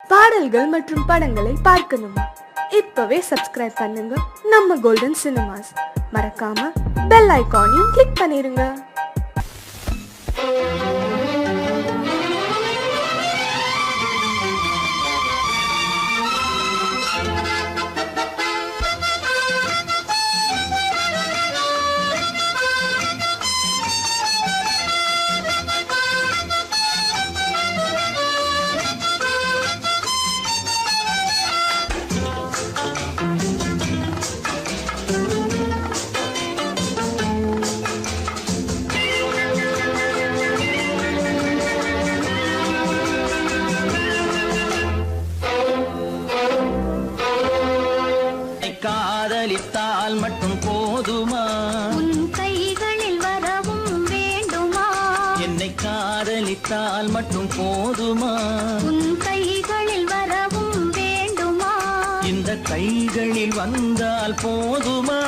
பாடல்கள் மற்றும் படங்களை பார்க்கணுமா? இப்பவே சப்ஸ்கிரைப் பண்ணுங்க நம்ம கோல்டன் சினிமாஸ். மறக்காம பெல் ஐகானையும் கிளிக் பண்ணிருங்க. காதலித்தால் மட்டும் போதுமா? உன் கைகளில் வரவும் வேண்டுமா? என்னை காதலித்தால் மட்டும் போதுமா? உன் கைகளில் வரவும் வேண்டுமா? இந்த கைகளில் வந்தால் போதுமா?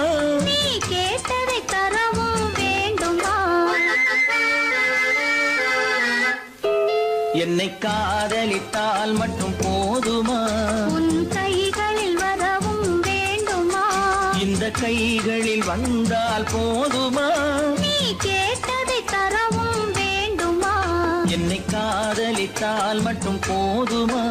நீ கேட்டதை தரவும் வேண்டுமா? என்னை காதலித்தால் மட்டும் போதுமா? உன் கைகளில் வரவும் வேண்டுமா? இந்த கைகளில் வந்தால் போதுமா? நீ கேட்டதை தரவும் வேண்டுமா? என்னை காதலித்தால் மட்டும் போதுமா?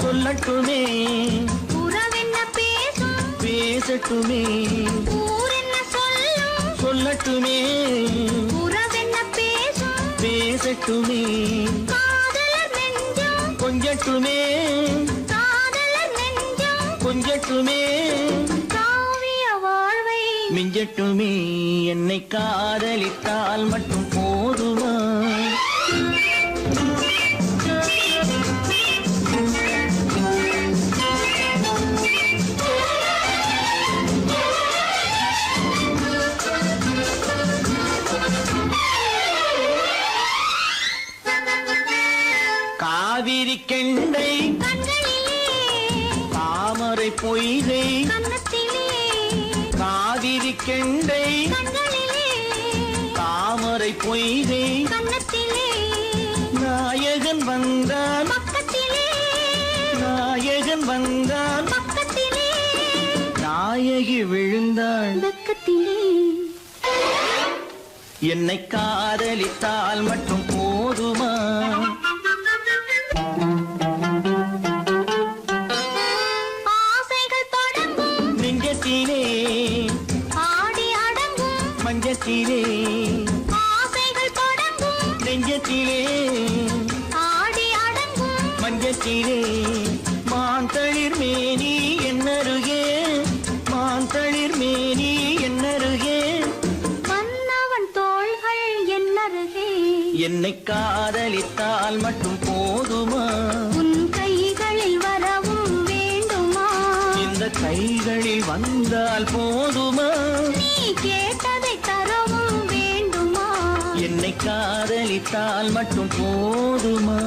சொல்லட்டுமே, உறவென்ன பேசும் பேசட்டுமே. ஊர் என்ன சொல்லும், சொல்லட்டுமே, உறவென்ன பேசும் பேசட்டுமே. காதலர் நெஞ்சம், கொஞ்சட்டுமே, காதலர் நெஞ்சம் கொஞ்சட்டுமே. காவிய வாழ்வை மிஞ்சட்டுமே. என்னை காதலித்தால் மட்டும் போதுமா? காவிரி கெண்டை கண்களிலே, தாமரை பொய்கை கன்னத்திலே, காவிரி கெண்டை கண்களிலே, தாமரை பொய்கை கன்னத்திலே, நாயகன் வந்தான், பக்கத்திலே, நாயகன் வந்தான், பக்கத்திலே, நாயகி விழுந்தாள் பக்கத்திலே. என்னை காதலித்தால் மட்டும் போதுமா? ஆசைகள் தொடங்கும் நெஞ்சத்திலே ஆடி அடங்கும், மஞ்சத்திலே, ஆசைகள் தொடங்கும் நெஞ்சத்திலே ஆடி அடங்கும், மஞ்சத்திலே. மாந்தளிர் மேனி என்னருகே, மாந்தளிர் மேனி என்னருகே. மன்னவன் தோள்கள் என்னருகே. என்னை காதலித்தால் மட்டும் போதுமா? உன் கைகளில் வரவும் வேண்டுமா? இந்த கைகளில் வந்தால் போதுமா? நீ கேட்டதை தரவும் வேண்டுமா? என்னை காதலித்தால் மட்டும் போதுமா?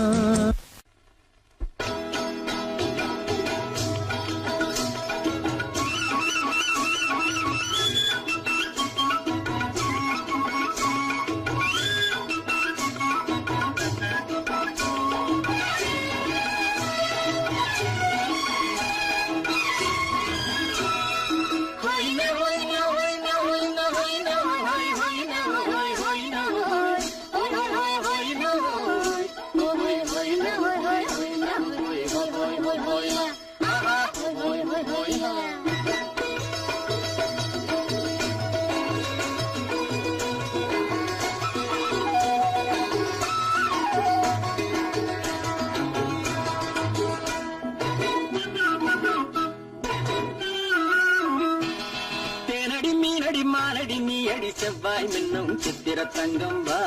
மாலடி நீ அடி செவ்வாய் மின்னும் சித்திர தங்கம் வா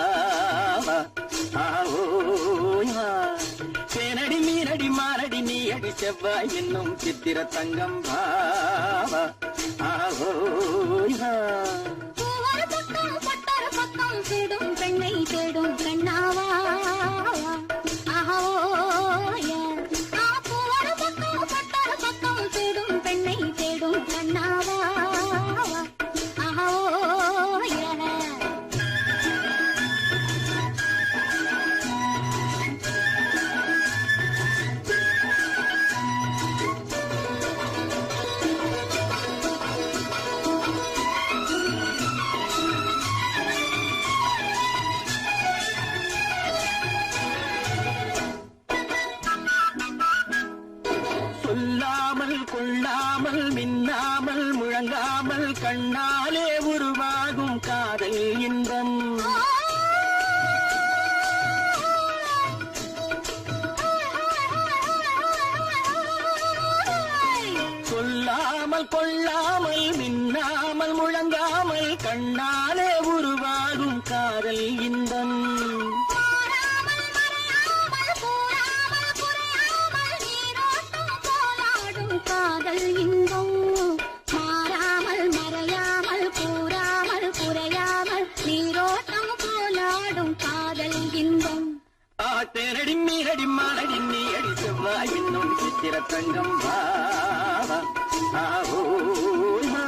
செவ்வாய் என்னும் சித்திர தங்கம் பாவா ஆஹோயா பூவொரு பக்கம் பட்டொரு பக்கம் தேடும் பெண்ணை தேடும் கண்ணாவா ஆஹோயா பூவொரு பக்கம் பட்டொரு பக்கம் தேடும் பெண்ணை தேடும் கண்ணாவா ஆஹோயா சொல்லாமல் கொள்ளாமல் மின்னாமல் முழங்காமல் கண்ணாலே உருவாகும் காதல் இன்பம் சொல்லாமல் கொள்ளாமல் மின்னாமல் முழங்காமல் கண்ணாலே உருவாகும் காதல் இன்பம் காதல் இன்பம் மாறாமல் மறையாமல் கூறாமல் குறையாமல் நீரோட்டம் போலாடும் காதல் இன்பம் தேனடி மீனடி மானடி நீ அடி செவ்வாய் என்னும் சித்திர தங்கம் பாவா ஆஹோயா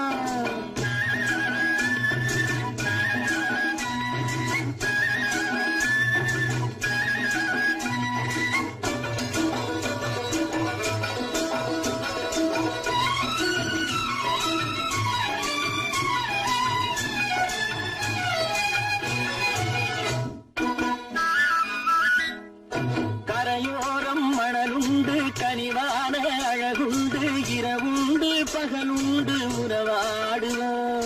கரையோரம் மணலுண்டு கனிவான அழகுண்டு இரவுண்டு பகலுண்டு உறவாடுவோம்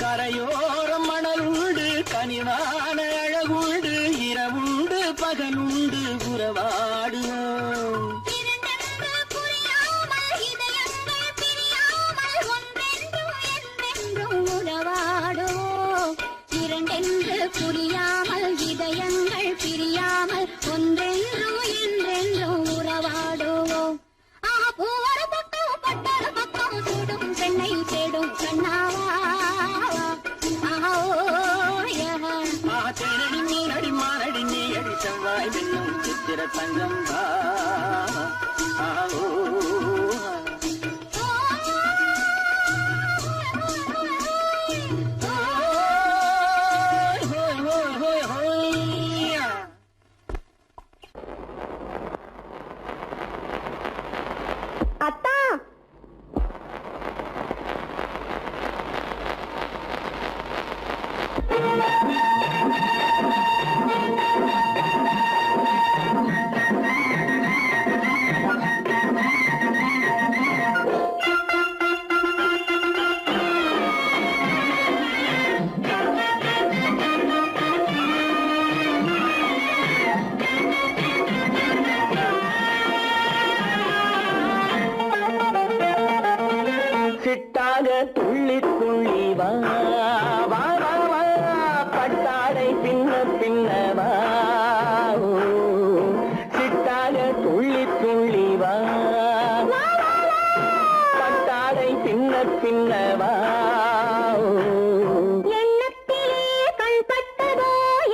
கரையோரம் மணலுண்டு கனிவான அழகுண்டு இரவுண்டு பகலுண்டு உறவாடுவோம் இரண்டென்று புரியாமல் இதயங்கள் பிரியாமல் ஒன்றென்றும் என்றென்றும் உறவாடுவோம் பூவொரு பக்கம் பட்டொரு பக்கம் சூடும் பெண்ணை தேடும் கண்ணாவா தேனடி மீனடி மானடி நீ அடி செவ்வாய் என்னும் சித்திர தங்கம் பாவா ஆஹோயா அத்தா சிட்டாக துள்ளி துள்ளி வா வா வா வா பட்டாடை பின்ன பின்னவா சிட்டாக துள்ளி துள்ளி வா பட்டாடை பின்ன பின்னவா எண்ணத்திலே கண்பட்டதோ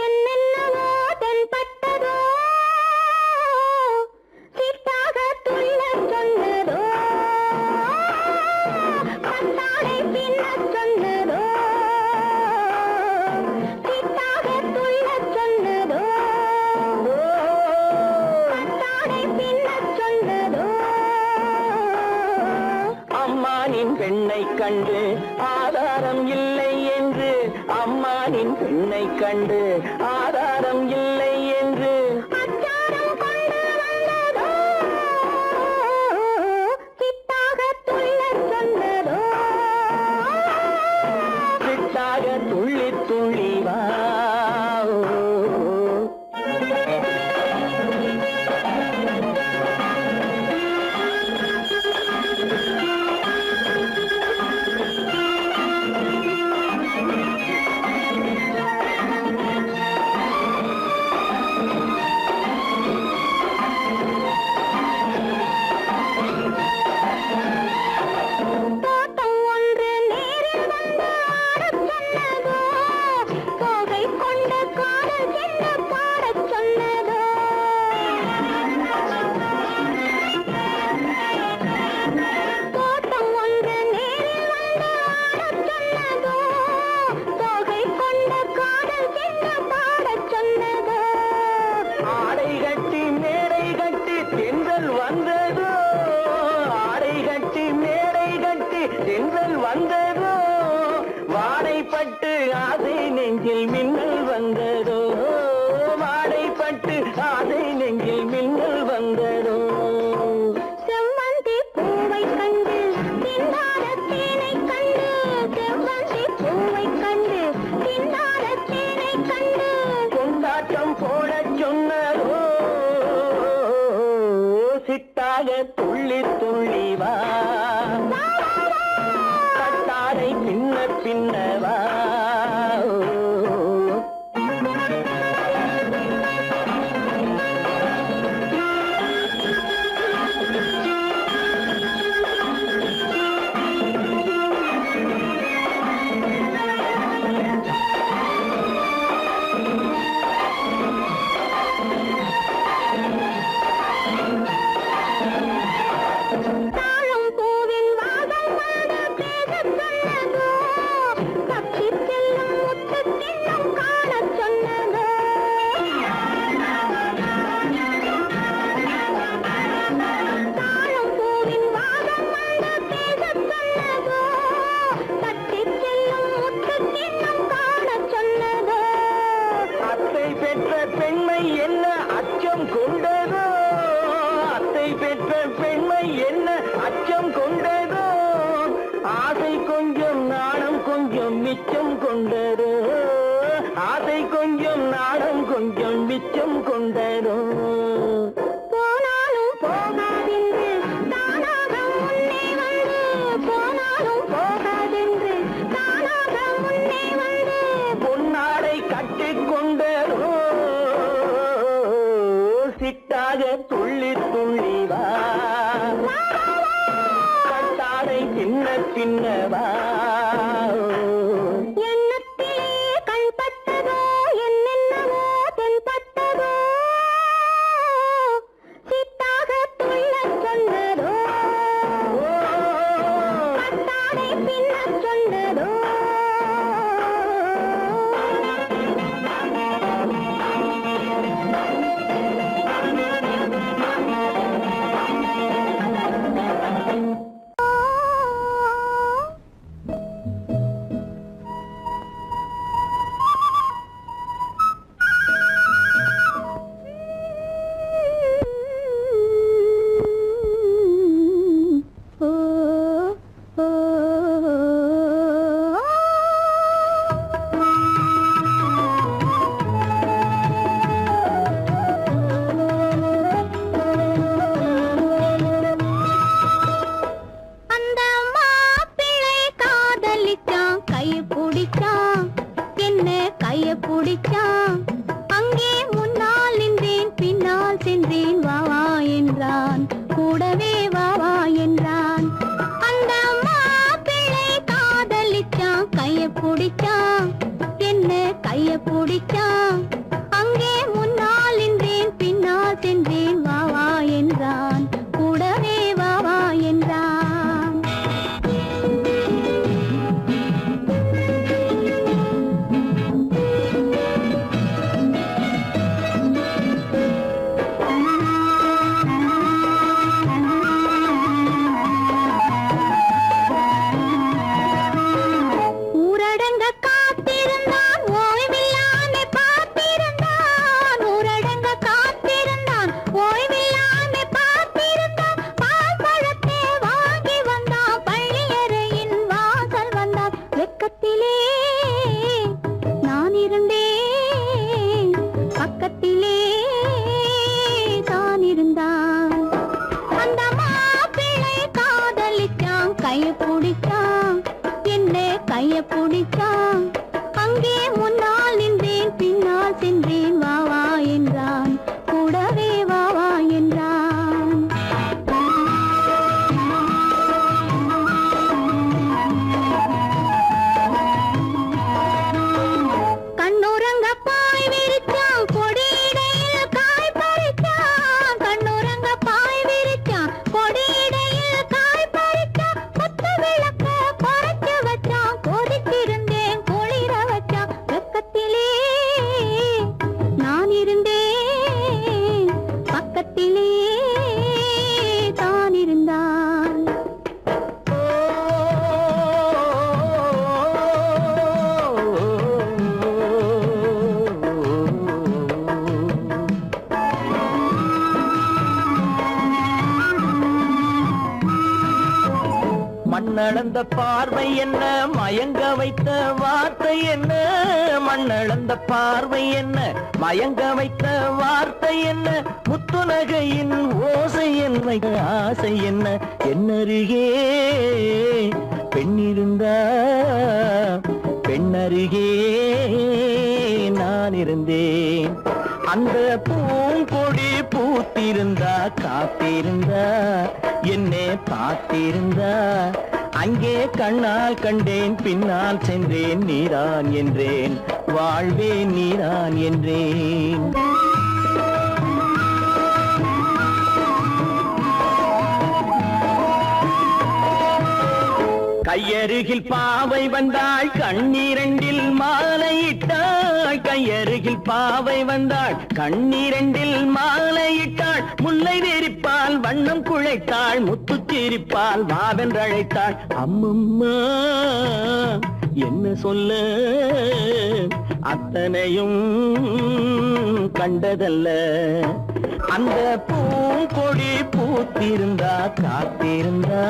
என்னென்னவோ தென்பட்டதோ சிட்டாக துள்ளச் சொன்னதோ பட்டாடை பின்னச் சொன்னதோ சிட்டாக துள்ளச் சொன்னதோ பட்டாடை பின்னச் சொன்னதோ அம்மானின் பெண்ணை கண்டு ஆதாரம் இல்லை என்று அம்மானின் பெண்ணை கண்டு ஆதாரம் இல்லை என்று அச்சாரம் கொண்டு வந்ததோ சிட்டாக துள்ளச் சொன்னதோ சிட்டாக துள்ளி துள்ளி வா சொன்னதோ தோகை கொண்ட காதல் என்ன பாடச் சொன்னதோ ஆடை கட்டி மேடை கட்டி தென்றல் வந்ததோ ஆடை கட்டி மேடை கட்டி தென்றல் வந்ததோ வாடைப்பட்டு ஆசை நெஞ்சில் மின்னல் வந்ததோ வாடைப்பட்டு ஆசை நெஞ்சில் மின்னல் வந்ததோ செவ்வந்தி பூவை கண்டு திண்டாட தேனை கண்டு செவ்வந்தி பூவை கண்டு திண்டாட தேனை கண்டு கொண்டாட்டம் போடச் சொன்னதோ சிட்டாக துள்ளி துள்ளி வா கட்டாரை பின்ன பின்னவா தாழம் பூவின் வாதம் வாட பேசச் சொன்னதோ தப்பிச் செல்லும் முத்துக் கிண்ணம் காணச் சொன்னதோ தாழம் பூவின் வாதம் வாட பேசச் சொன்னதோ தப்பிச் செல்லும் முத்துக் கிண்ணம் காணச் சொன்னதோ அத்தை பெற்ற பெண்மை என்ன அச்சம் கொண்டதோ அத்தை பெற்ற பெண்மை என்ன அச்சம் கொண்டதோ ஆசை கொஞ்சம் நாணம் கொஞ்சம் மிச்சம் கொண்டதோ ஆசை கொஞ்சம் நாணம் கொஞ்சம் மிச்சம் கொண்டதோ போனாலும் போகாதென்று தானாக முன்னே வந்து போனாலும் போகாதென்று தானாக முன்னே வந்து பொன்னாடை கட்டிக் கொண்டதோ சிட்டாக துள்ளி துள்ளி வா கட்டாடை சின்ன சின்னவா எண்ணத்திலே கண்பட்டதோ என்னென்னவோ தென்பட்டதோ சித்தாக துள்ளச் சொன்னதோ கட்டாடை பின்னச் சொன்னதோ அந்த மாப்பிள்ளை காதலிச்சான் கைய பிடிச்சான் என்ன கைய பிடிச்சான் அங்கே முன்னால் நின்றேன் பின்னால் சென்றேன் வா வா என்றான் கூடவே வா வா என்றான் அந்த மாப்பிள்ளை காதலிச்சான் கைய பிடிச்சான் என்ன கைய பிடிச்சான் அங்கே முன்னால் நின்றேன் பின்னால் சென்றேன் வா வா என்றான் கூடவே வா வா என்றான் ஊரடங்க காத்திருந்தான் ஓய்வில்லாமல் பார்த்திருந்தான் ஊரடங்க காத்திருந்தான் ஓய்வில்லாமல் பார்த்திருந்தான் பால் பழத்தை வாங்கி வந்தான் பள்ளியறையின் வாசல் வந்தான் வெக்கத்திலே நான் இருந்தேன் பக்கத்திலே தான் இருந்தான் அந்த மாப்பிள்ளை காதலிச்சான் கைய பிடிச்சான் என்ன கைய பிடிச்சான் அங்கே முன்னால் நின்றேன் பின்னால் சென்றேன் வா வா என்றான் கூடவே வா வா என்றான் கண்ணுறங்க பாய் விரிச்சான் கொடியிடையில் காய் பறிச்சான் கண்ணுறங்க பாய் விரிச்சான் கொடியிடையில் காய் பறிச்சான் கொத்து விளக்க குறைச்சு வச்சான் மண்ணளந்த பார்வை என்ன, மயங்க வைத்த வார்த்தை என்ன, மண்ணளந்த பார்வை என்ன, மயங்க வைத்த வார்த்தை என்ன, முத்துநகையின் ஓசை என்ன, ஆசை என்ன, என்னருகே பெண்ணிருந்தா பெண்ணருகே நான் இருந்தேன். அந்த பூங்கொடி பூத்திருந்தா காத்திருந்தா என்னை பார்த்திருந்தா அங்கே கண்ணால் கண்டேன் பின்னால் சென்றேன் நீதான் என்றேன் வாழ்வே நீதான் என்றேன். கையருகில் பாவை வந்தாள் கண்ணீரண்டில் மாலையிட்டாள், கையருகில் பாவை வந்தாள் கண்ணீரண்டில் மாலையிட்டாள், முல்லை வெறிப்பால் வண்ணம் குழைத்தாள், முத்துச்சிரிப்பால் வாவென்றழைத்தாள். அம்மம்மா என்ன சொல்ல அத்தனையும் கண்டதல்ல, அந்த பூங்கொடி பூத்திருந்தா காத்திருந்தா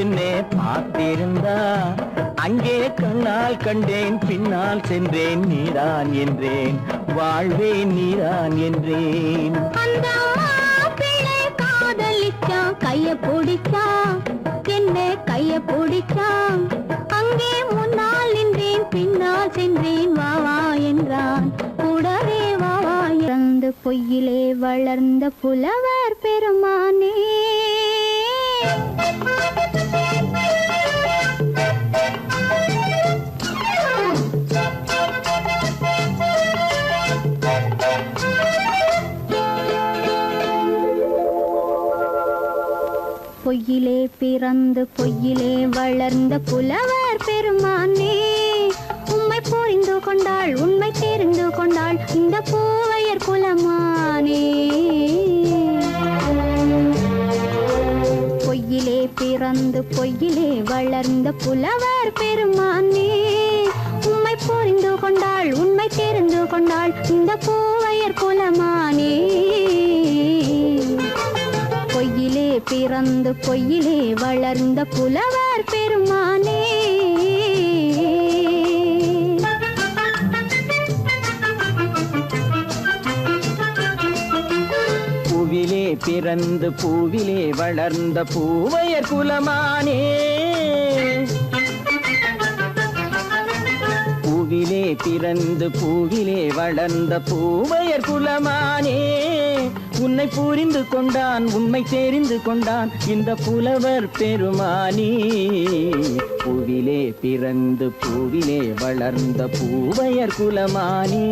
என்னை பார்த்திருந்தா அங்கே கண்ணால் கண்டேன் பின்னால் சென்றேன் நீதான் என்றேன் வாழ்வே நீதான் என்றேன். அந்த பிள்ளை காதலிச்சா கைய பிடிச்சா என்ன கைய பிடிச்சா அங்கே முன்னால் நின்றேன் பின்னால் சென்றேன் வா வா என்றான் கூடவே வா வா. இறந்து பொய்யிலே வளர்ந்த புலவர் பெருமானே பொய்யிலே பிறந்து பொய்யிலே வளர்ந்த புலவர் பெருமானே, உம்மை புரிந்து கொண்டாள் உண்மை தெரிந்து கொண்டாள் இந்த பூவையர் குலமானே. பொய்யிலே பிறந்து பொய்யிலே வளர்ந்த புலவர் பெருமானே, உம்மை புரிந்து கொண்டாள் உண்மை தெரிந்து கொண்டாள் இந்த பூவையர் குலமானே. பொய்யிலே பிறந்து பொய்யிலே வளர்ந்த புலவர் பெருமானே. பூவிலே பிறந்து பூவிலே வளர்ந்த பூவையர் குலமானே, பூவிலே பிறந்து பூவிலே வளர்ந்த பூவையர் குலமானே, உன்னை புரிந்து கொண்டான் உண்மை தெரிந்து கொண்டான் இந்த புலவர் பெருமானே. பூவிலே பிறந்து பூவிலே வளர்ந்த பூவையர் குலமானே,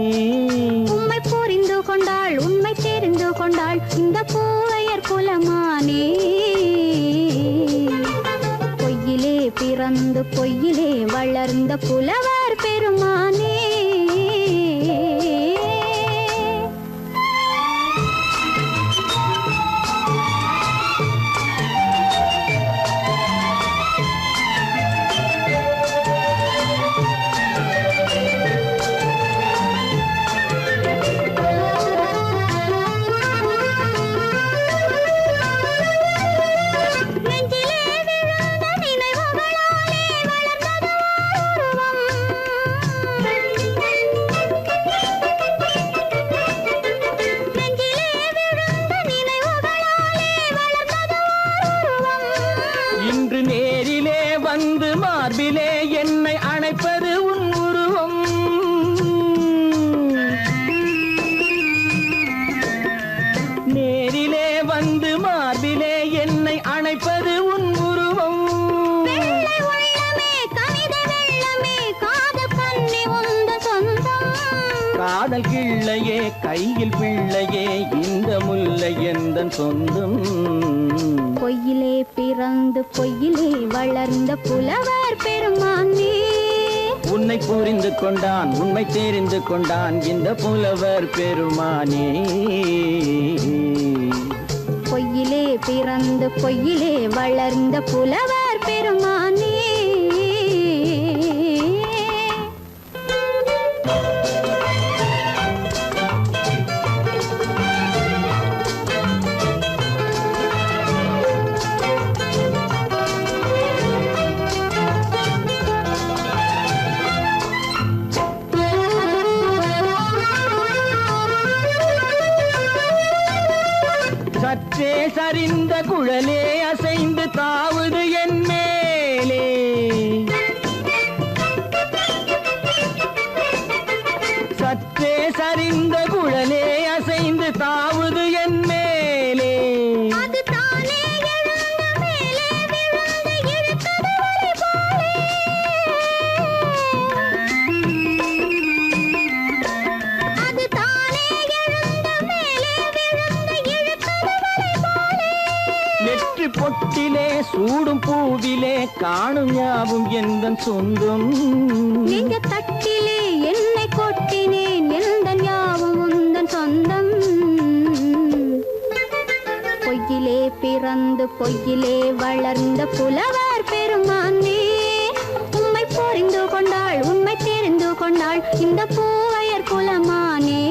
உம்மை புரிந்து கொண்டாள் உண்மை தெரிந்து கொண்டாள் இந்த பூவையர் குலமானே. பொய்யிலே பிறந்து பொய்யிலே வளர்ந்த புலவர் பெருமானே. இன்று நேரிலே வந்து மார்பிலே என்னை அணைப்பது உன் உருவம், நேரிலே வந்து மார்பிலே என்னை அணைப்பது உன் உருவம். வெள்ளை உள்ளமே கவிதை வெள்ளமே காதல் கண்ணி உந்த சொந்தம், காதல் கிள்ளையே கையில் பிள்ளையே இந்த முல்லை எந்தன் சொந்தம். பொய்யிலே பிறந்து பொய்யிலே வளர்ந்த புலவர் பெருமானே, உன்னை புரிந்து கொண்டான் உண்மை தெரிந்து கொண்டான் இந்த புலவர் பெருமானே. பொய்யிலே பிறந்து பொய்யிலே வளர்ந்த புலவர் பெருமானே. சரிந்த குழலே அசைந்து தாவுது என் மேலே சற்றே சரிந்த குழலே அசைந்து தாவுது என் மேலே அது தானே எழுந்த மேலே விழுந்து இழுத்தது வழி போலே அது தானே எழுந்த மேலே விழுந்து இழுத்தது வழி போலே நெற்றி பொட்டிலே சூடும் பூவிலே காணும் யாவும் எந்தன் சொந்தம் நெஞ்ச தட்டிலே என்னை கொட்டினேன் எந்தன் யாவும் உந்தன் சொந்தம் பொய்யிலே பிறந்து பொய்யிலே வளர்ந்த புலவர் பெருமானே உம்மை புரிந்து கொண்டாள் உண்மை தெரிந்து கொண்டாள் இந்த பூவையர் குலமானே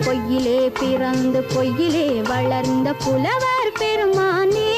பொய்யிலே பிறந்து பொய்யிலே வளர்ந்த புலவர் பெருமானே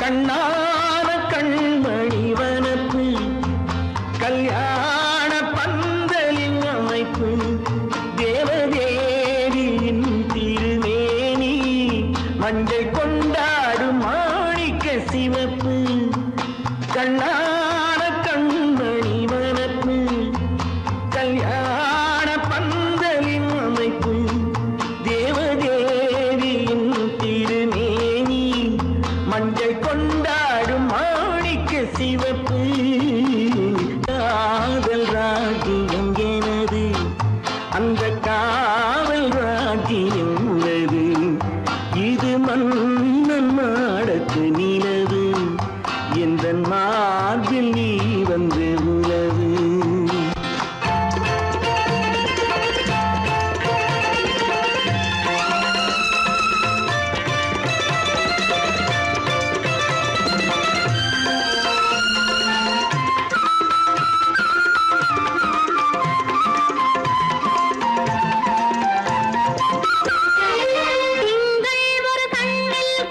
கண்ணான கண்மணி வனப்பு கல்யாண பந்தலின் அமைப்பு தேவதேவியின் திருமேனி மஞ்சள் கொண்டாடும் மாணிக்க சிவப்பு கண்ணான கண்மணி வனப்பு கல்யாண பந்தலின் அமைப்பு தேவதேவியின் திருமேனி மஞ்சள் கொண்டாடும் மாணிக்க சிவப்பு காதல் ராஜ்யம் எனது அந்த காவல் ராஜ்யம் உள்ளது இது மன்னன் மாடத்து நிலவு எந்த மார்பில் நீ வந்து உலவு திங்கள் ஒரு கண்ணில்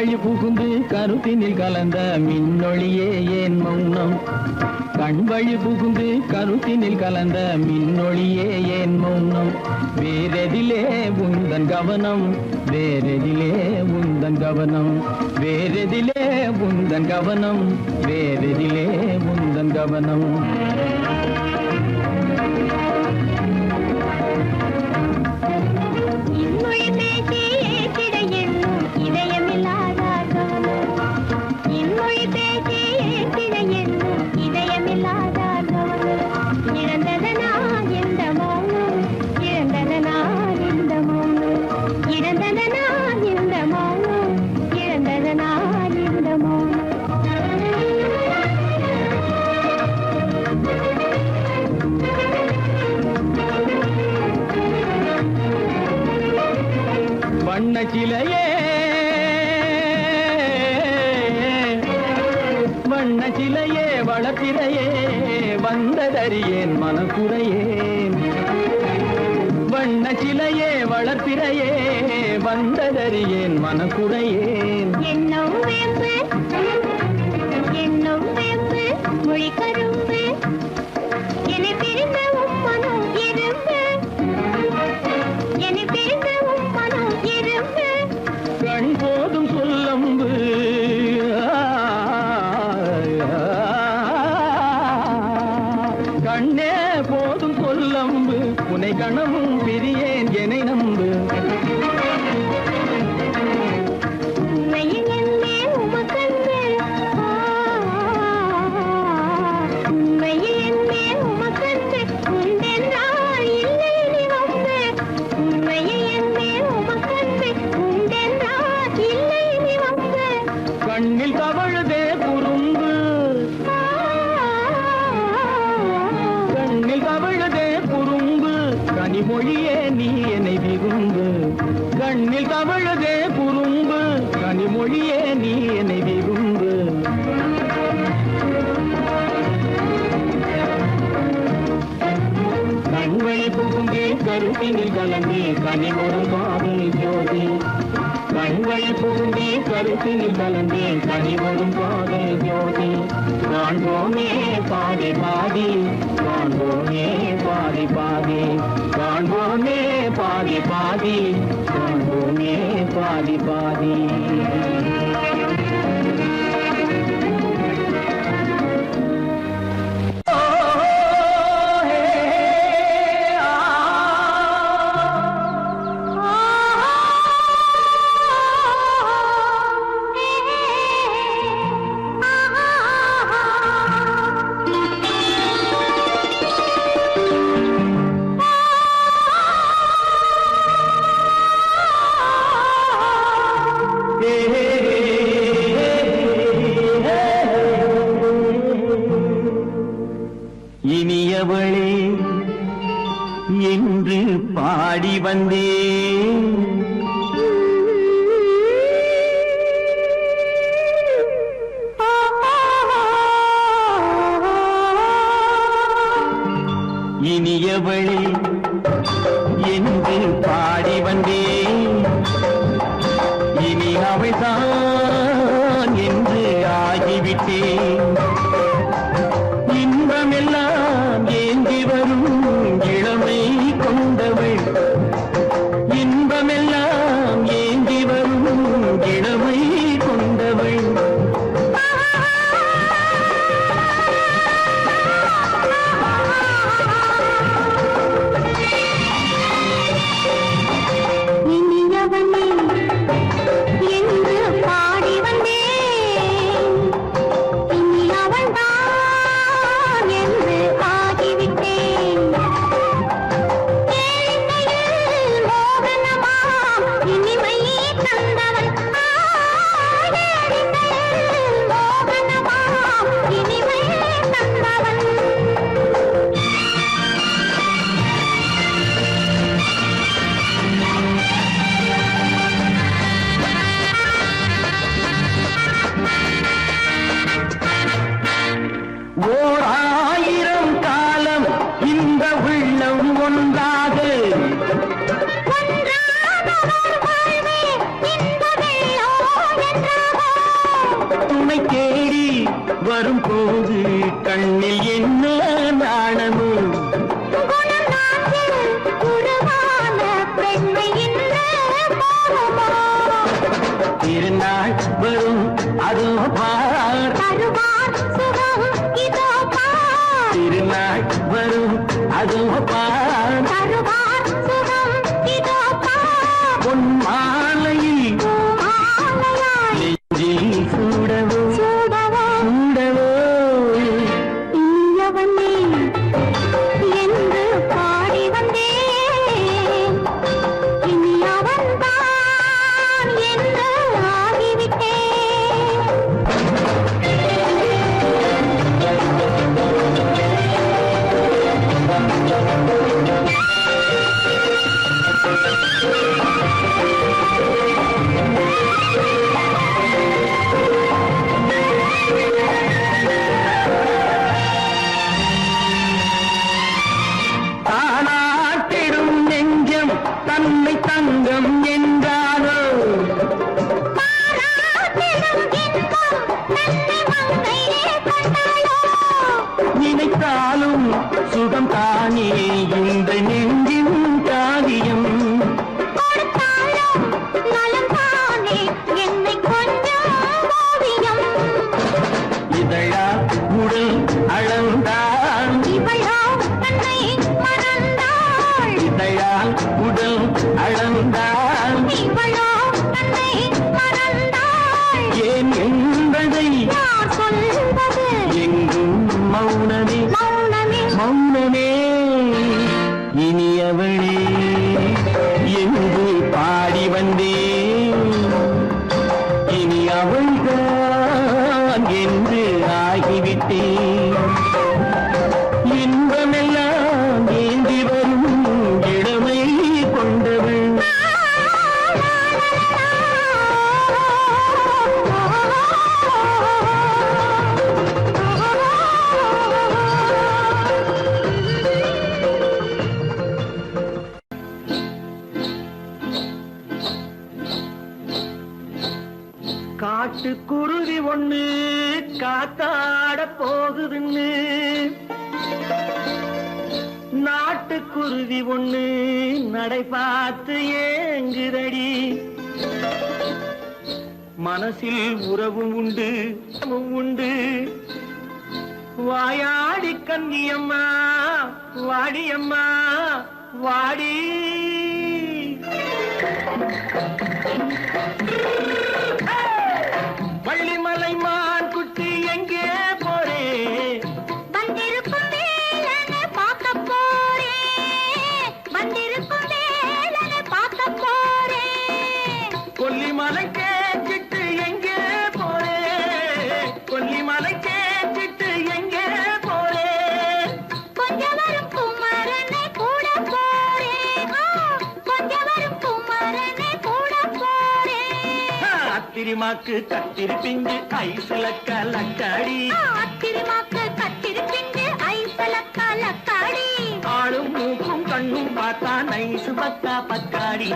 வழி புகுந்து கருத்தினில் கலந்த மின்னொளியே ஏன் மௌனம் கண் வழி புகுந்து கருத்தினில் கலந்த மின்னொளியே ஏன் மௌனம் வேறெதிலே உந்தன் கவனம் வேறெதிலே உந்தன் கவனம் வேறெதிலே உந்தன் கவனம் வேறெதிலே உந்தன் கவனம் இன்மொழி பேசி ஏற்றிட எண்ணும் இதயமில்லாதார் இன்மொழி பேசி ஏற்றிட எண்ணும் இதயமில்லாதார் இழந்ததனா எந்த மௌனம் இழந்ததனா எந்த மௌனம் இழந்ததனா எந்த மௌனம் இழந்ததனா எந்த மௌனம் வண்ண சிலையே வண்ண சிலையே வளர்த்திரையே வந்ததறியேன் மனக்குறையேன் வண்ண சிலையே வளர்த்திரையே வந்ததறியேன் மனக்குறையேன் என்னும் வேம்பு மொழி கரும்பு என்னை பிரிந்த உம்மனம் இரும்பு என்னை பிரிந்த உம்மனம் இரும்பு கண் போதும் சொல்லம்பு கண்ணே போதும் சொல்லம்பு உனை கணமும் பிரியேன் என்னை நம்பு உண்மையில் என்னே உமக்கன்று உண்மையில் என்னே உமக்கன்று உண்டென்றால் இல்லை நீ வம்பு உண்மையில் என்னே உமக்கன்று உண்டென்றால் இல்லை நீ வம்பு கண்ணில் தவழுதே குறும்பு கண்ணில் தவழுதே குறும்பு கனிமொழியே நீ என்னை விரும்பு கண்ணில் தவழுதே குறும்பு கனிமொழியே நீ என்னை விரும்பு கண்வழி புகுந்தே கருத்தினில் கலந்தே கனிமொரு காதல் ஜோதி கண்வழி புகுந்தே கருத்தினில் கலந்தே கனிமொரும் காதல் ஜோதி காண்போமே பாதி பாதி காண்போமே பாதி பாதி காண்போமே பாதி பாதி காண்போமே பாதி பாதி இனியவளே என்று பாடி வந்தேன் இனியவளே என்று பாடி வந்தேன் இனி அவள்தான் என்று ஆகிவிட்டேன் இன்பமெல்லாம் ஏந்தி வரும் இளமை கொண்டவள் இன்பமெல்லாம் ஏந்தி வரும் இளமை கொண்டவள் இனியவனே என்று பாடி வந்தேன் இனி வரும்போது கண்ணில் என்ன நாணமோ குணநாட்டில் உருவான பெண்மை இன்று பாவமா? திருநாள் வரும் அதோ பார் தருவார் சுகம் இதோ பார். திருநாள் வரும் அதோ பார் தருவார் சுகம் இதோ பார். பொன் மாலையில் பூமாலையாய் நெஞ்சில் சூடவோ சூடவோ சூடவோ இனியவனே என்று பாடி வந்தேன். இனி அவன்தான் என்று ஆகிவிட்டேன். தானாட்டிடும் நெஞ்சம் தன்னை தங்கம் என்றாரோ பாராட்டிடும் இன்பம் தன்னை மங்கையே கொண்டாளோ? நினைத்தாலும் சுகம் தானே இந்த நெஞ்சின் காரியம் கொடுத்தாலும் நலம் தானே என்னை கொஞ்சம் ஓவியம். இதழா உடல் அளந்தால் இவளோ தன்னை மறந்தாள். இதழால் உடல் அளந்தால் இவளோ தன்னை மறந்தாள். ஏன் என்பதை யார் சொல்வது? எங்கும் மௌனமே மௌனமே மௌனமே இனியவளே என்று பாடி வந்தேன் இனி அவள்தான் என்று ஆகிவிட்டேன் இன்பமெல்லாம் ஏந்தி வரும் இளமை கொண்டவள் காட்டுக்குருவி ஒண்ணு காத்தாட போகுதுன்னு நாட்டுக்குருவி ஒண்ணு நடை பார்த்து ஏங்குதடி மனசில் உறவும் உண்டு உண்டு வாயாடி கன்னியம்மா வாடியம்மா வாடி வள்ளிமலை மான் குட்டி எங்கே போறே வந்திருக்கும் வேலனை பார்க்க போறேன். வந்திருக்கும் வேலனை பார்க்க போறேன். கொல்லிமலை கேட்டுட்டு எங்கே போறே கொல்லிமலை கேட்டுட்டு எங்கே போறே கொஞ்சம் வரும் குமரனை கூட போறேன். கொஞ்சம் வரும் குமரனை கூட போறேன். அத்திரிமாக்கு கத்திருப்பிஞ்சு ஐசுல கலக்காடி அத்திரிமாக்கு கத்திருப்பிண்டு ஐசல கலக்காடி. ஆளும் மூக்கும் கண்ணும் பார்த்தா நைசு பக்கா பக்காடி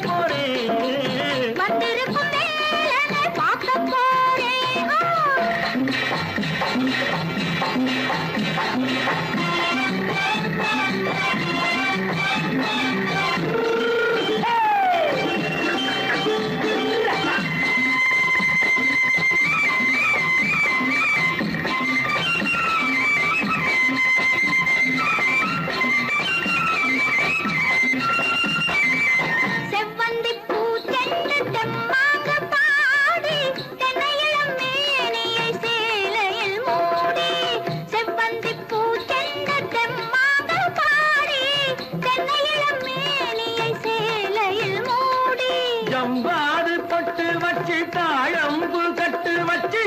போறே வந்திருக்கும் வேலனை பார்க்க போறேன். செவ்வந்தி பூச்செண்டு தெம்மாக பாடி தென்னையிளம் மேனியை சேலையில் மூடி. செவ்வந்தி பூச்செண்டு தெம்மாக பாடி தென்னையிளம் மேனியை சேலையில் மூடி. ஜம்பாது பொட்டு வச்சு தாழம்பு கட்டு வச்சு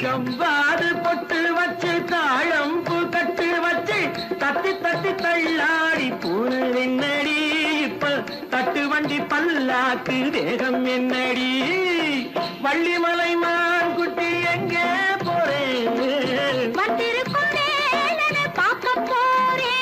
ஜம்பாது பொட்டு வச்சு தாழம்பு கட்டு வச்சு தட்டி தட்டி தள்ளாடி பூனு என்னடி இப்ப தட்டு வண்டி பல்லாக்கு வேகம் என்னடி வள்ளிமலை மான் குட்டி எங்கே போறேன் வந்திருக்கும் வேலனை பார்க்க போறேன்.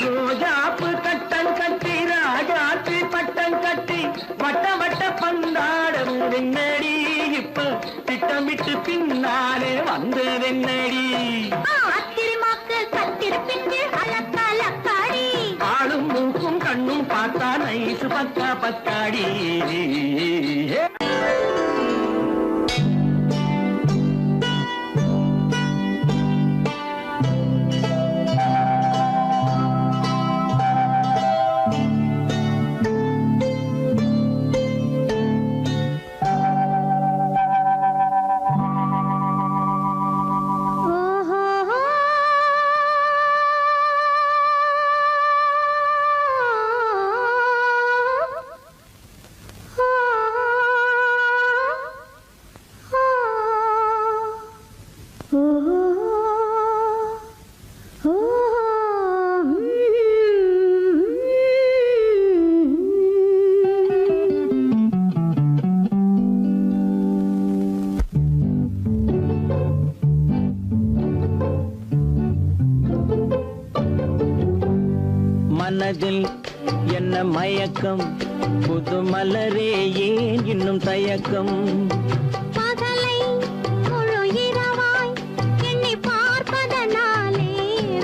ரோஜாப்பு கட்டம் கட்டி ராஜாத்தி பட்டம் கட்டி வட்ட வட்ட பந்தாடம் வெண்ணடி இப்ப திட்டமிட்டு பின்னாலே வந்து வெண்ணடி ஆளும் மூக்கும் கண்ணும் பார்த்தா நைசு பக்கா பத்தாடி மனதில் என்ன மயக்கம் புது மலரே ஏன் இன்னும் தயக்கம் பகலை முழு இரவாய் எண்ணி பார்ப்பதனாலே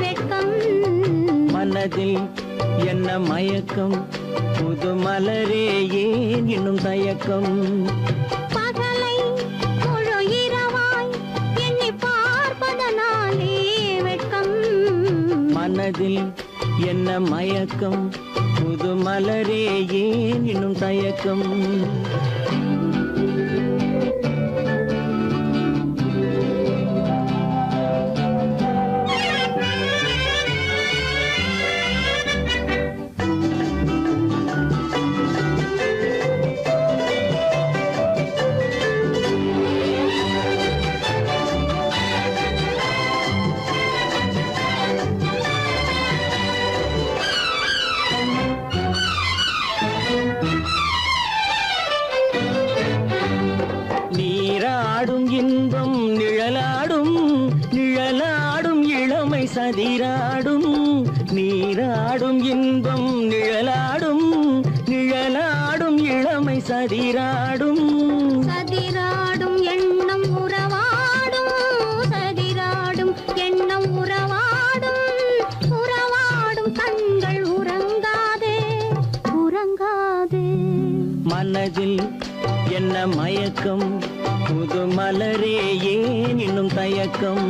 வெட்கம் மனதில் என்ன மயக்கம் புது மலரே ஏன் இன்னும் தயக்கம் பகலை முழு இரவாய் எண்ணி பார்ப்பதனாலே வெட்கம் மனதில் என்ன மயக்கம் புது மலரே ஏன் இன்னும் தயக்கம் நீராடும் இன்பம் நிழலாடும் நிழலாடும் இளமை சதிராடும் நீராடும் இன்பம் நிழலாடும் நிழலாடும் இளமை சதிராடும் சதிராடும் எண்ணம் உறவாடும் சதிராடும் எண்ணம் உறவாடும் உறவாடும் கண்கள் உறங்காதே உறங்காதே மனதில் என்ன மயக்கம் புது மலரே ஏன் இன்னும் தயக்கம்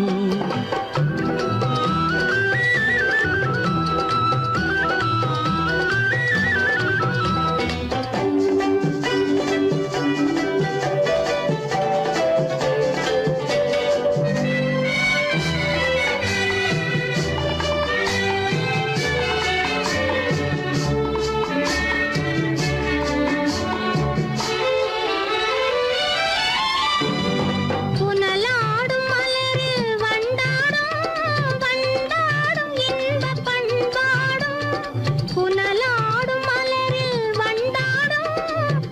புனலாடும் மலரில் வண்டாடும் வண்டாடும் இன்பப் பண்பாடும் புனலாடும் மலரில் வண்டாடும்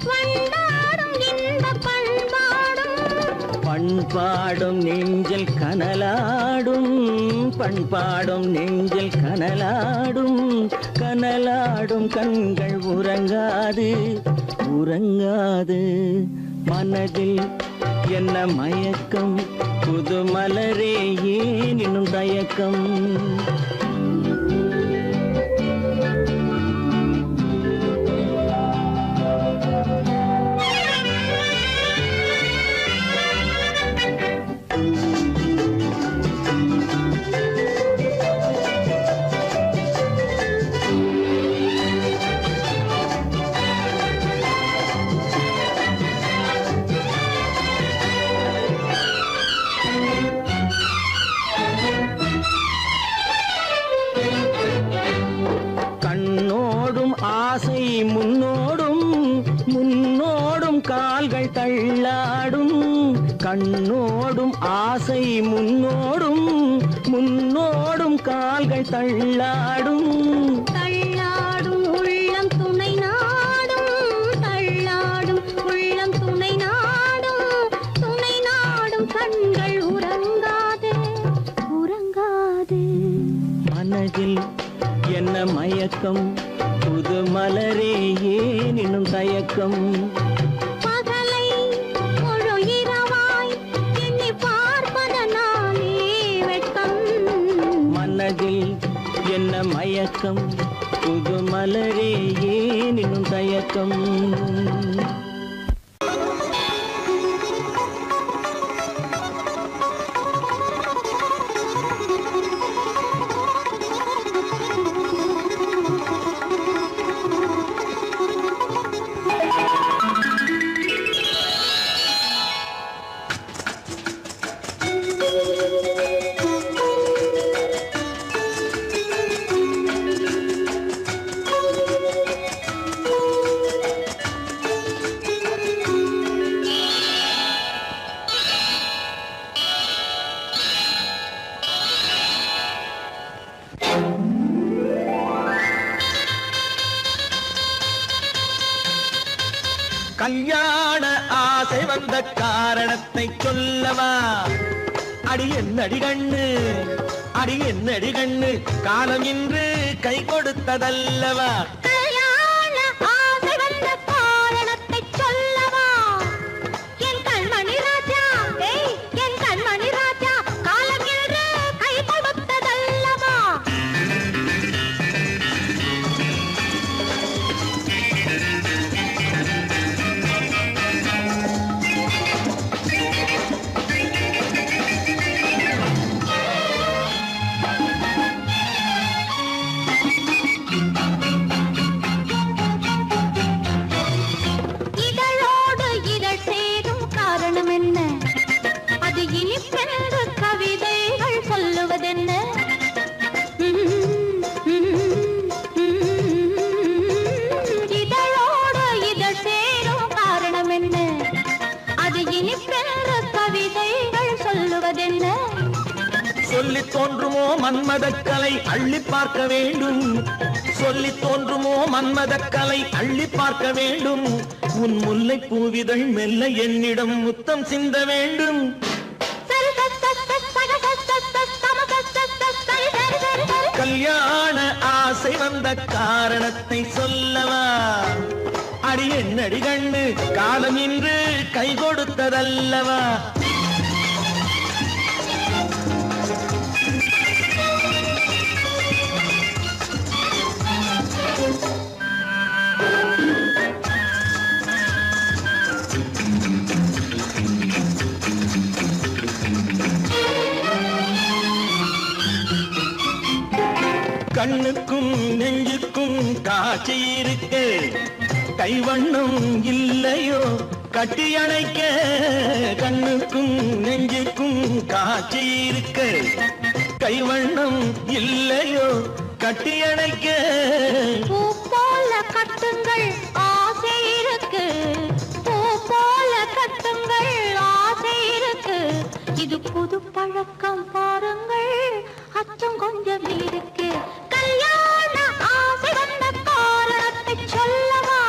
வண்டாடும் இன்பப் பண்பாடும் பண்பாடும் நெஞ்சில் கனலாடும் பண்பாடும் நெஞ்சில் கனலாடும் கனலாடும் கண்கள் உறங்காது உறங்காது மனதில் என்ன மயக்கம் புது மலரே ஏன் இன்னும் தயக்கம் கண்ணோடும் ஆசை முன்னோடும் முன்னோடும் கால்கள் தள்ளாடும் கண்ணோடும் ஆசை முன்னோடும் முன்னோடும் கால்கள் தள்ளாடும் தள்ளாடும் உள்ளம் துணை நாடும் தள்ளாடும் உள்ளம் துணை நாடும் கண்கள் உறங்காதே மனதில் என்ன மயக்கம் புது மலரே ஏன் இன்னும் தயக்கம் பகலை முழு இரவாய் எண்ணி பார்ப்பதனாலே வெட்கம் மனதில் என்ன மயக்கம் புது மலரே ஏன் இன்னும் தயக்கம் கல்யாண ஆசை வந்த காரணத்தை சொல்லவா அடி என்னடி கண்ணு அடி என்னடி கண்ணு காலம் இன்று கை கொடுத்ததல்லவா கல்யாண ஆசை வந்த காரணத்தை சொல்லவா என் கண்மணி ராஜா என் கண்மணி ராஜா காலம் என்று கை கொடுத்ததல்லவா இதழோடு இதழ் சேரும் காரணம் என்ன அது இனிப்பென்று கவிதைகள் சொல்லுவதென்ன இதழோடு இதழ் சேரும் காரணம் என்ன அது இனிப்பென்று கவிதைகள் சொல்லுவதென்ன சொல்லி தோன்றுமோ மன்மதக்கலை அள்ளி பார்க்க வேண்டும் சொல்லி தோன்றுமோ மன்மதக்கலை அள்ளி பார்க்க வேண்டும் உன் முல்லை பூவிதழ் மெல்ல என்னிடம் முத்தம் சிந்த வேண்டும் கல்யாண ஆசை வந்த காரணத்தை சொல்லவா அடி என்னடி கண்ணு காலம் இன்று கை கொடுத்ததல்லவா கண்ணுக்கும் நெஞ்சுக்கும் காட்சி இருக்க கைவண்ணம் இல்லையோ கட்டி அணைக்க கண்ணுக்கும் நெஞ்சுக்கும் காட்சி இருக்க கைவண்ணம் இல்லையோ கட்டி அணைக்க பூ போல கட்டுங்கள் ஆசை இருக்கு பூ போல கட்டுங்கள் ஆசை இருக்கு இது புது பழக்கம் பாருங்கள் அச்சம் கொஞ்சம் இருக்கு கல்யாண ஆசை வந்த காரணத்தை சொல்லவா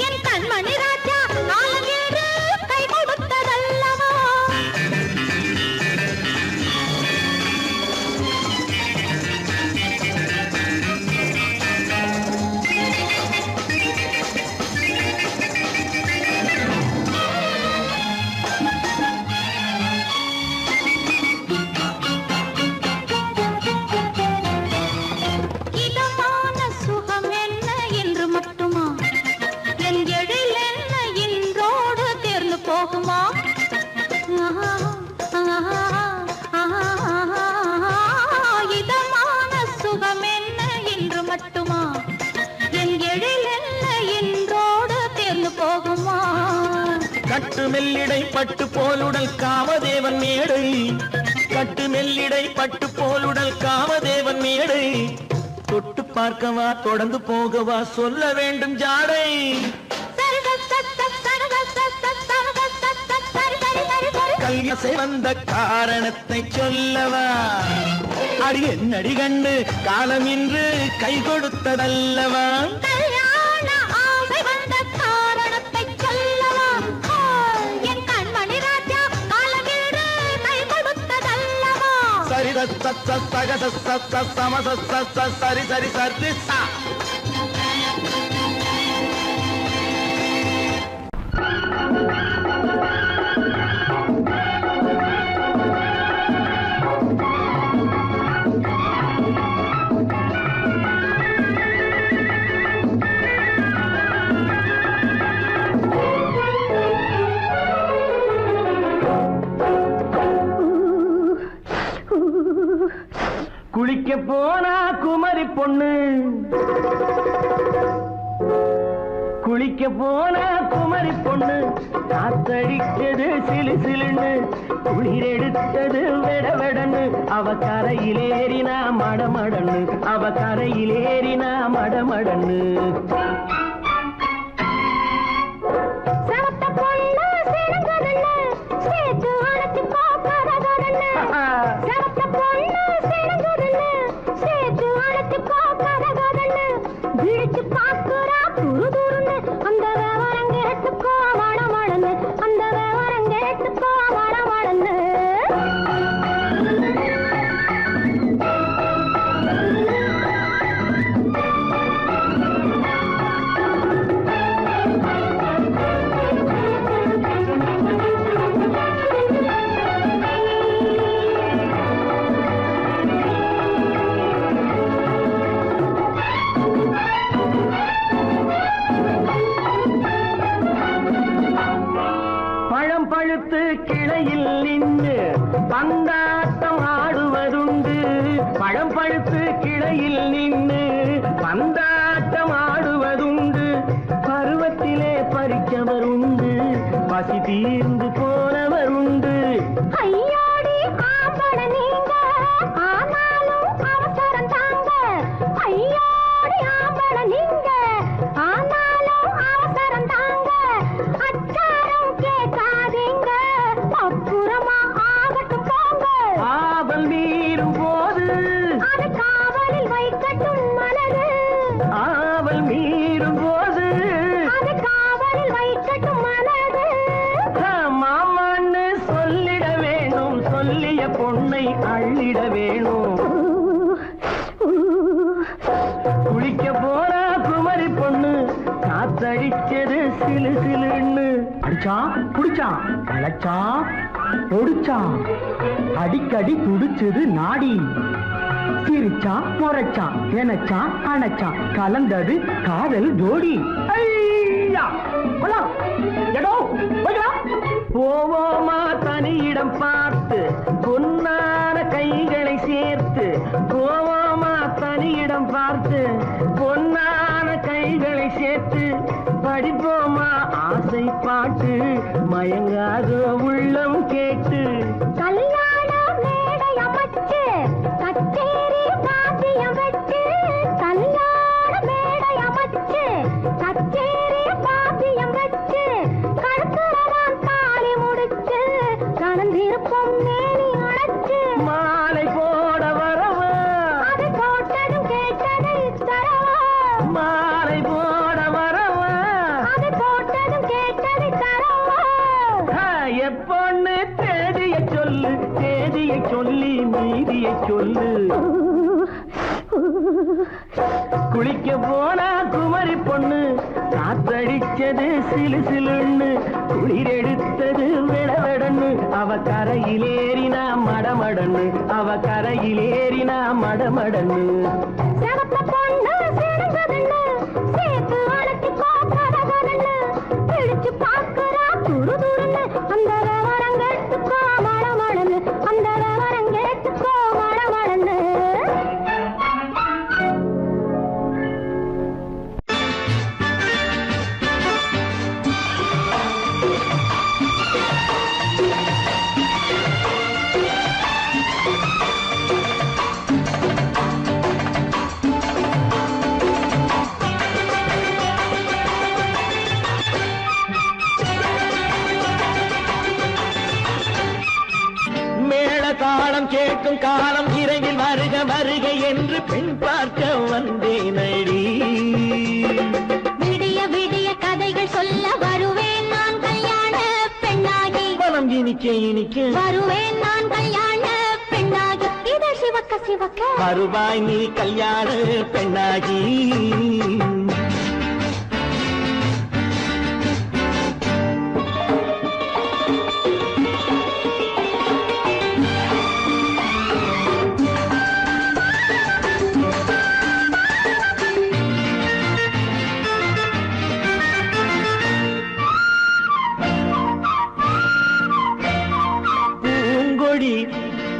என் கண்மணி ராஜா காலம் என்று கை கொடுத்ததல்லவா இதமான சுகம் என்ன என்று மட்டுமா என் எழில் என்ன இன்றோடு தேர்ந்து போகுமா இதமான சுகம் என்ன என்று மட்டுமா என் எழில் என்ன இன்றோடு தேர்ந்து போகுமா கட்டு மெல்லிடை பட்டு போலுடல் காமதேவன் மேடை கட்டு மெல்லிடை பட்டு போலுடல் காமதேவன் மேடை தொட்டு பார்க்கவா தொடர்ந்து போகவா சொல்ல வேண்டும் ஜாடை கல்யாசை வந்த காரணத்தை சொல்லவா அடி என்னடி கண்டு காலம் இன்று கை கொடுத்ததல்லவா கல்யாண ஆசை வந்த காரணத்தை சொல்லவா என் கண்மணி ராஜா காலம் என்று கை கொடுத்ததல்லவா சரி சரி சரி சரி சா. குளிக்க போனா குமரி பொண்ணு, குளிக்க போனா குமரி பொண்ணு, காத்தடிச்சது சிலு சிலுன்னு, குளிர் எடுத்தது வெட வெடன்னு, அவ கரையிலேறினா மடமடன்னு, அவ கரையிலேறினா மடமடன்னு. கிளையில் நின்று பந்தாட்டம் ஆடுவதுண்டு, பழம் பழுத்து கிளையில் நின்று பந்தாட்டம் ஆடுவதுண்டு, பருவத்திலே பறிச்சவர் உண்டு, பசி தீர்ந்து போனவர் உண்டு. ஐயோடி ஆம்பள நீங்க ஆனாலும் அவசரம் தாங்க, ஐயோடி ஆம்பள நீங்க ஆனாலும் அவசரம் தாங்க, அச்சாரம் கேட்காதீங்க அப்புறமா ஆகட்டும் போங்க. ஆவல் மீறும் போது அது காவலில் வைக்கட்டும் மனது, ஆவல் மீறும் போது அது காவலில் வைக்கட்டும் மனது. மாமான்னு சொல்லிட வேணும், சொல்லிய பொண்ணை அள்ளிட வேணும். குளிக்க போனா குமரி பொண்ணு, காத்தடிச்சது சிலு சிலுன்னு, அடிச்சா குடிச்சா அழைச்சா ஒடிச்சா, அடிக்கடி துடிச்சது நாடி, சிரிச்சா முறைச்சா எனச்சா அணைச்சா, கலந்தது காதல் ஜோடி. போவோமா தனியிடம் பார்த்து பொன்னான கைகளை சேர்த்து, போவோமா தனியிடம் பார்த்து பொன்னான கைகளை சேர்த்து, படிப்போமா ஆசை பாட்டு மயங்காத உள்ளம் கேட்டு, கல்யாண மேடை அமைச்சு கச்சேரி பாத்தியம் வச்சு, கல்யாண மேடை அமைச்சு கச்சேரி பாத்தியம் வச்சு, கழுத்துறதான் தாலி முடிச்சு கலந்திருப்போம் மேனி அழைச்சு, மாலை போட வரவா அது போட்டதும் கேட்டதை தரவா, மாலை போட வரவா அது போட்டதும் கேட்டதை தரவா. எப்பொண்ணு தேதியை சொல்லு, தேதியை சொல்லி மீதியை சொல்லு. குளிக்க போனா குமரி பொண்ணு, காத்தடிச்சது சிலு சிலுன்னு, குளிர் எடுத்தது வெடவெடன்னு, அவ கரையிலேறினா மடமடன்னு, அவ கரையிலேறினா மடமடன்னு. சிவத்த பொண்ணு சிறந்ததுன்னு சேர்த்து அழைச்சி கோப்பதன்னு, பிடிச்சு பார்க்கறா துரு துருன்னு, அந்த வரங்கெட்டுக்கோ மடமடன்னு, அந்த வரங்கெட்டுக்கோ மடமடன்னு. தாளம் கேட்கும் காலம் இறையில் வருக வருக என்று பெண் பார்க்க வந்தேன் அடி. விடிய விடிய கதைகள் சொல்ல வருவேன் நான் கல்யாண பெண்ணாகி, மனம் இனிக்க இனிக்க வருவேன் நான் கல்யாண பெண்ணாகி, இதழ் சிவக்க சிவக்க வருவாய் நீ கல்யாண பெண்ணாகி.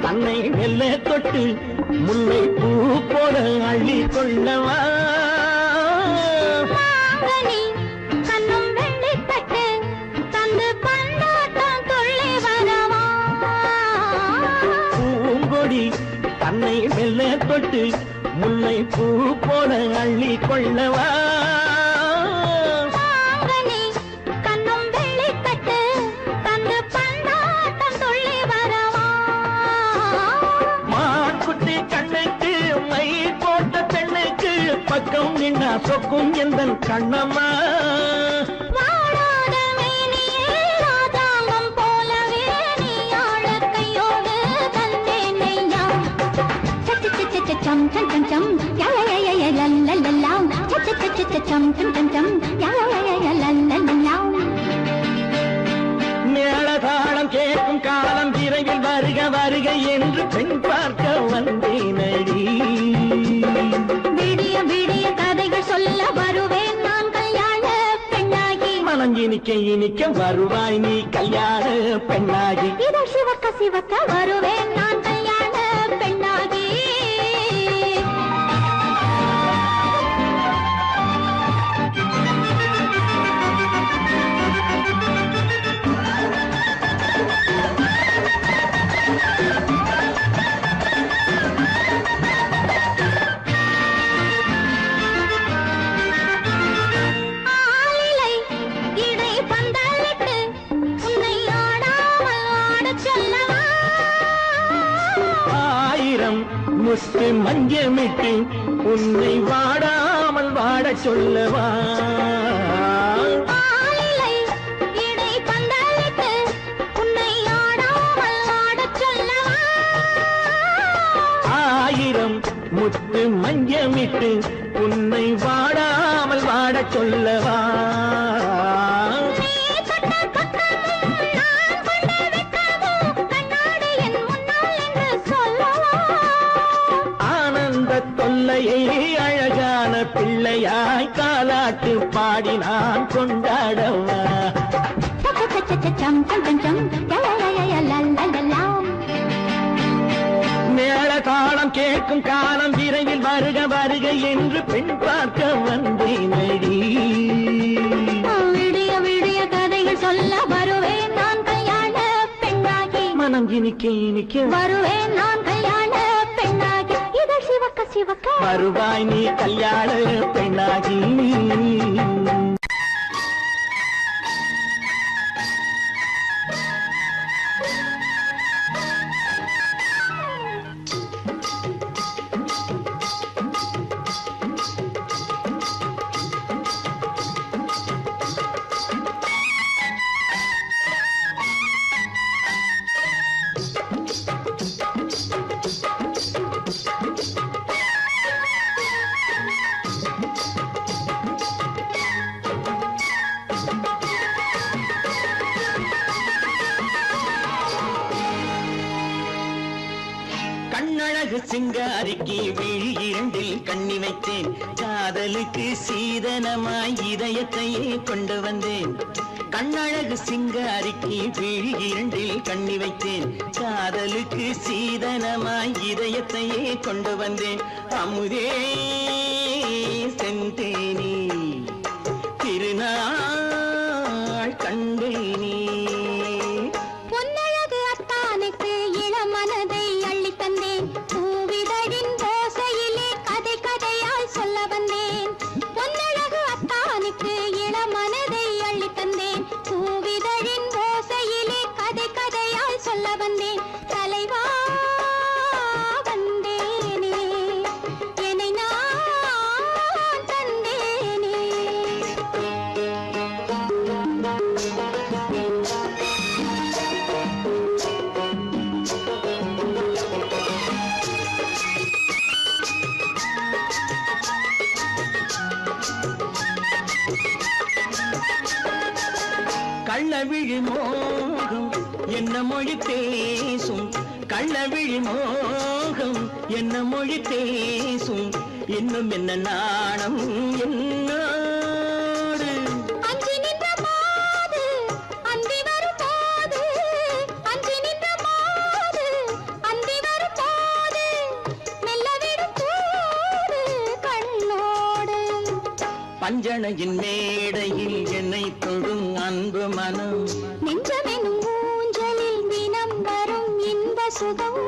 தன்னை மெல்ல தொட்டு முல்லை பூ போல அள்ளி கொள்ளவா. கண்ணும் வெள்ளிப்பட்டு தந்து பந்தாட்டம் துள்ளி வரவா. பூங்கொடி தன்னை மெல்ல தொட்டு முல்லை பூ போல அள்ளி கொள்ளவா. பக்கம் நின்னா சொக்கும் எந்த கண்ணம்மா. வாழாத மேனியே ராஜாங்கம் போலவே நீ ஆழ கையோடு தந்தேனையா. சச்ச சச்ச சம் சம் சம் சம் யய லல்லல்லா. சச்ச சச்ச சம் சம் சம் சம் யய லல்லல்லா. மேளதாளம் கேட்கும் காலம் விரைவில் வருக வருக என்று பெண் பார்க்க வந்தேனடி. விடிய விடிய கதைகள் சொல்ல வருவேன் நான் கல்யாண பெண்ணாகி. மனம் இனிக்க இனிக்க வருவாய் நீ கல்யாண பெண்ணாகி. இதழ் சிவக்க சிவக்க வருவேன் நான் கல்யாண பெண்ணாகி. முத்து மஞ்சமிட்டு உன்னை வாடாமல் வாட சொல்லவா. ஆயிரம் முத்து மஞ்சமிட்டு உன்னை வாடாமல் வாட சொல்லவா. தொல்லையை அழகான பிள்ளையாய் காலாட்டு பாடி நான் கொண்டாடவா. மேள தாளம் கேட்கும் காலம் விரைவில் வருக வருக என்று பெண் பார்க்க வந்தேனடி. விடிய விடிய கதைகள் சொல்ல வருவேன் நான் கல்யாண பெண்ணாகி. மனம் இனிக்க இனிக்க வருவேன் நான் கல்யாண பெண்ணாகி. இதழ் சிவக்க சிவக்க வருவாய் நீ கல்யாண பெண்ணாகி. கண்ணழகு சிங்காரிக்கு விழி இரண்டில் கண்ணி வைத்தேன். காதலுக்கு சீதனமாய் இதயத்தையே கொண்டு வந்தேன். கண்ணழகு சிங்காரிக்கு விழி இரண்டில் கண்ணி வைத்தேன். காதலுக்கு சீதனமாய் இதயத்தையே கொண்டு வந்தேன். அமுதே செந்தேனே திருநாள் கண்டேனே. கள்ளவிழி மோகம் என்ன மொழி பேசும் கள்ளவிழி மோகம் என்ன மொழி பேசும் இன்னும் என்ன நாணம் என்னோடு அஞ்சி நின்ற மாது அந்தி வரும் போது அஞ்சி நின்ற மாது அந்தி வரும் போது மெல்ல விடும் போது கண்ணோடு பஞ்சணையின் மேடையில் என்னை தொடும் அன்பு மனம் நெஞ்சமெனும் ஊஞ்சலில் தினம் வரும் இன்ப சுகம்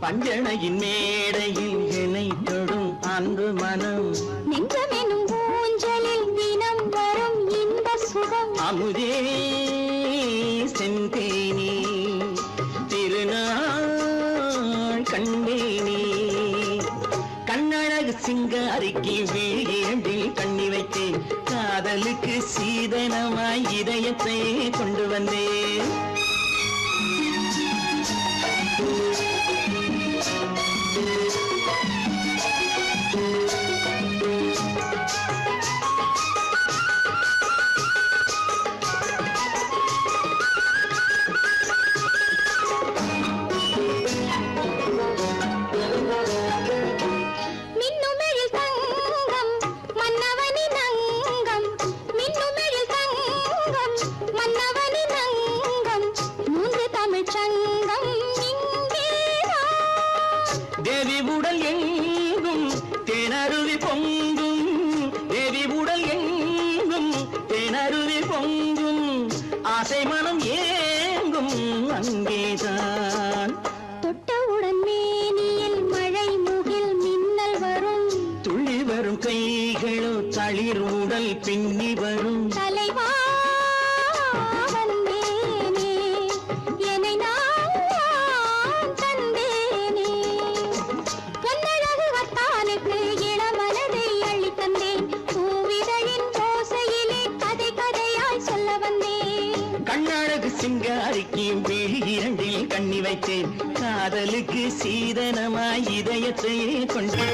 பஞ்சணையின் மேடையில் என்னை தொடும் அன்பு மனம் நெஞ்சமெனும் ஊஞ்சலில் தினம் வரும் இன்ப சுகம் அமுதே செந்தேனே திருநாள் கண்டேனே கண்ணழகு சிங்காரிக்கு வீழில் கண்ணி வைத்தேன் காதலுக்கு சீதனமாய் இதயத்தை கொண்டு வந்தேன் மின்னுமெழில் தங்கம் மன்னவனின் அங்கம் மின்னுமெழில் தங்கம் மன்னவனின் அங்கம் மூன்று தமிழ்ச் சங்கம் இங்கேதான் தேவி உடல் எங்கும் தேனருவி பொங்கும் தேவி உடல் எங்கும் தேனருவி பொங்கும் ஆசை மனம் ஏங்கும் அங்கேதான் தொட்டவுடன் மேனியில் மழை முகில் மின்னல் வரும் துள்ளி வரும் கைகளோ தளிர் உடல் பின்னி வரும் தலைவா வந்தேனே என்னை நான் தந்தேனே பொன்னழகு வத்தானுக்கு இளமனதை அள்ளி தந்தேன் பூவிதழின் ஓசையிலே கதை கதையாய் சொல்ல வந்தேன் கண்ணழகு சிங்காரிக்கு விழி இரண்டில் கண்ணி வைத்தேன் காதலுக்கு சீதனமாய் இதயத்தை கொண்டு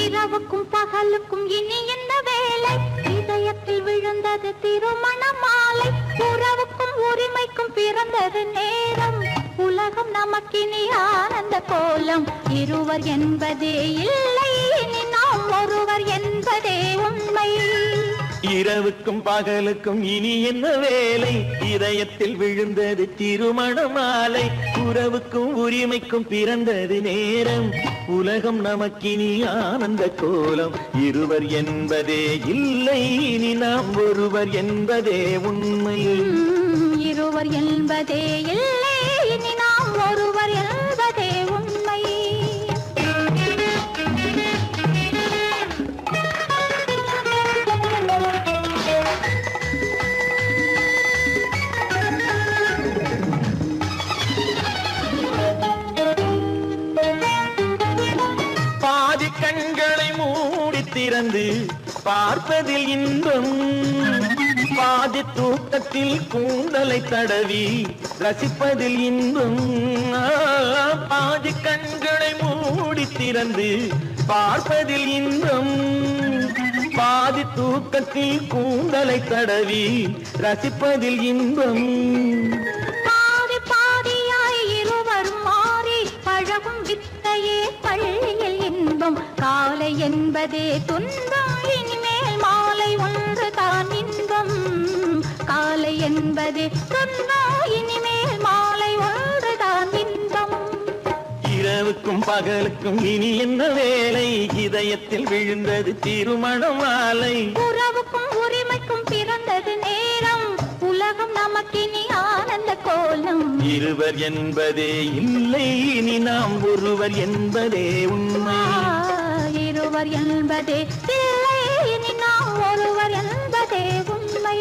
இரவுக்கும் பகலுக்கும் இனி என்ன வேலை இதயத்தில் விழுந்தது திருமண மாலை உறவுக்கும் உரிமைக்கும் பிறந்தது நேரம் உலகம் நமக்கினி ஆனந்த கோலம் இருவர் என்பதே இல்லை இனி நாம் ஒருவர் என்பதே உண்மை இரவுக்கும் பகலுக்கும் இனி என்ன வேலை இதயத்தில் விழுந்தது திருமண மாலை உறவுக்கும் உரிமைக்கும் பிறந்தது நேரம் உலகம் நமக்கினி ஆனந்த கோலம் இருவர் என்பதே இல்லை இனி நாம் ஒருவர் என்பதே உண்மை இருவர் என்பதே இல்லை இனி நாம் ஒருவர் என்பதே உண்மை பாதி கண்களை மூடி திறந்து பார்ப்பதில் இன்பம் பாதி தூக்கத்தில் கூந்தலை தடவி ரசிப்பதில் இன்பம் பாதி கண்களை மூடி திறந்து பார்ப்பதில் இன்பம் பாதி தூக்கத்தில் கூந்தலை தடவி ரசிப்பதில் இன்பம் பாதி பாதியாய் இருவரும் மாறி பழகும் வித்தையே பள்ளியில் இன்பம் காலை என்பதே துன்பம் இனிமேல் மாலை ஒன்று தான் இன்பம் காலை என்பதே துன்பம் இனிமேல் மாலை ஒன்று தான் இன்பம் இரவுக்கும் பகலுக்கும் இனி என்ன வேலை இதயத்தில் விழுந்தது திருமண மாலை உறவுக்கும் உரிமைக்கும் பிறந்தது நேரம் உலகம் நமக்கினி ஆனந்த கோலம் இருவர் என்பதே இல்லை இனி நாம் ஒருவர் என்பதே உண்மை இருவர் என்பதே இல்லை இனி நாம் ஒருவர் என்பதே உண்மை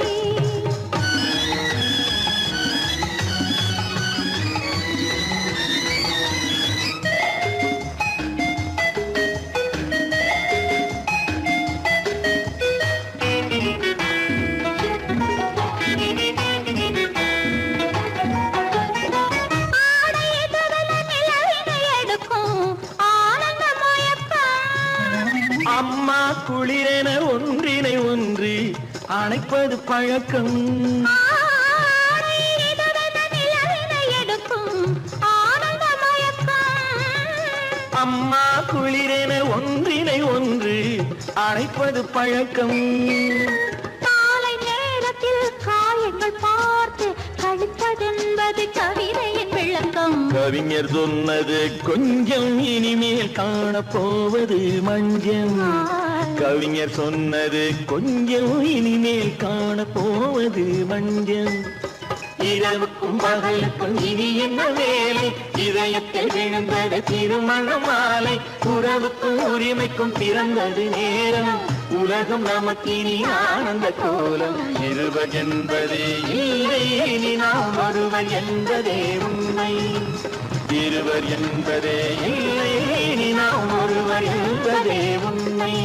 அணைப்பது பழக்கம். அம்மா குளிரென ஒன்றினை ஒன்று அணைப்பது பழக்கம். காலை நேரத்தில் காயங்கள் பார்த்து கழிப்பதென்பது கவிதையின் விளக்கம். கவிஞர் சொன்னது கொஞ்சம் இனிமேல் காணப்போவது மஞ்சள். கவிஞர் சொன்னது கொஞ்சம் இனிமேல் காணப்போவது மஞ்சள். இரவுக்கும் பகலுக்கும் இனி என்ன வேலை, இதயத்தில் விழுந்தது திருமண மாலை. உறவுக்கும் உரிமைக்கும் பிறந்தது நேரம், உலகம் நமக்கினி ஆனந்த கோலம். இருவர் என்பதே இல்லை, இனி நாம் ஒருவர் என்பதே உண்மை. இருவர் என்பதே இல்லை, இனி நாம் ஒருவர் என்பதே உண்மை.